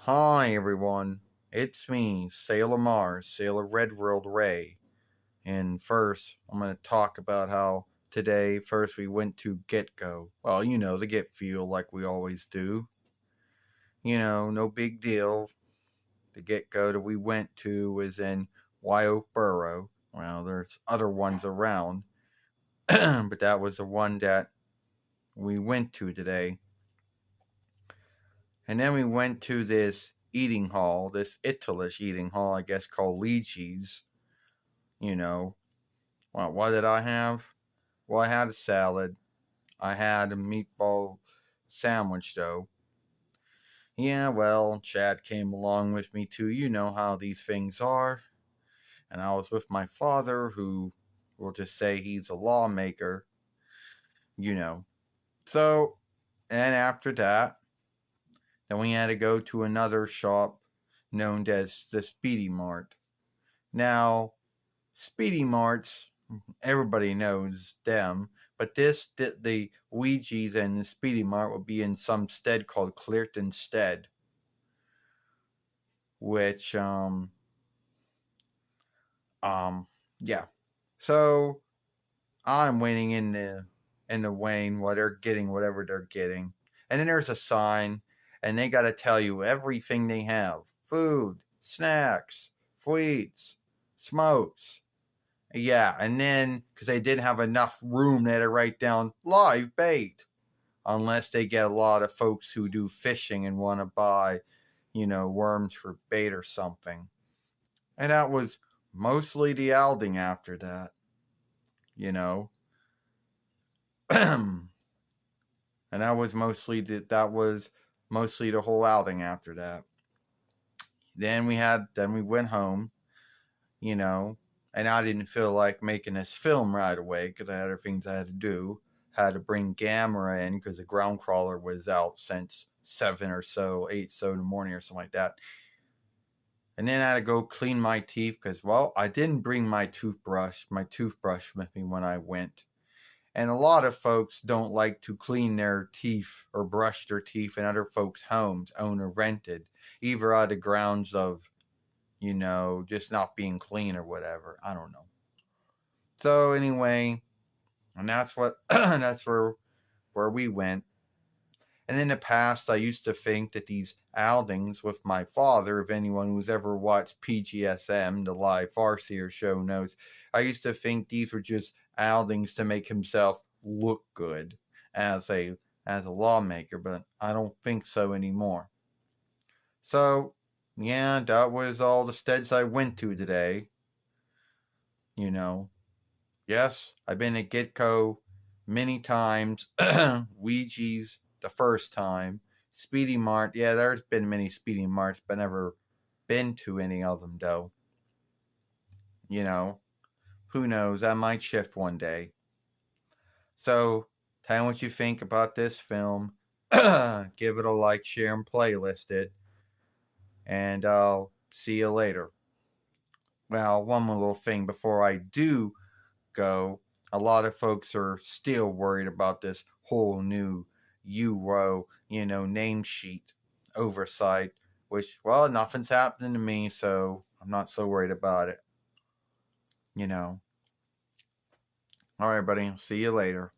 Hi everyone, it's me, Sailor Mars, Sailor Red World Ray. And first, I'm going to talk about how today, first we went to GetGo. Well, the Get Fuel like we always do. No big deal. The GetGo that we went to was in Wyoboro. Well, there's other ones around, but that was the one that we went to today. And then we went to this eating hall, this Italish eating hall, I guess called Lucci's. You know, well, what did I have? Well, I had a salad. I had a meatball sandwich, though. Yeah, well, Chad came along with me too. You know how these things are. And I was with my father, who we'll just say he's a lawmaker, you know. So, and after that, then we had to go to another shop known as the Speedy Mart. Now, Speedy Marts, everybody knows them, but the Ouija's and the Speedy Mart will be in some stead called Clearton Stead, which um yeah. So I'm waiting in the Wayne while they're getting whatever they're getting, and then there's a sign, and they got to tell you everything they have: food, snacks, sweets, smokes. Yeah, and then because they didn't have enough room, they had to write down live bait, unless they get a lot of folks who do fishing and want to buy, worms for bait or something. And that was mostly the outing after that, you know. And that was mostly the whole outing after that. Then we went home, you know, and I didn't feel like making this film right away because I had other things I had to do. Had to bring Gamera in because the ground crawler was out since 7 or so, 8 so in the morning or something like that. And then I had to go clean my teeth because, well, I didn't bring my toothbrush with me when I went. And a lot of folks don't like to clean their teeth or brush their teeth in other folks' homes, owned or rented, either out of grounds of, just not being clean or whatever. I don't know. So anyway, and that's what that's where we went. And in the past, I used to think that these outings with my father, if anyone who's ever watched PGSM, the live Farseer show, knows, I used to think these were just outings to make himself look good as a lawmaker, but I don't think so anymore. So, yeah, that was all the steads I went to today. You know, yes, I've been at Gitco many times. Ouija's the first time. Speedy Mart, yeah, there's been many Speedy Marts, but never been to any of them though. Who knows? I might shift one day. So, tell me what you think about this film. Give it a like, share, and playlist it. And I'll see you later. Well, one more little thing before I do go. A lot of folks are still worried about this whole new Euro, name sheet oversight, which, well, nothing's happening to me, so I'm not so worried about it. All right, buddy. See you later.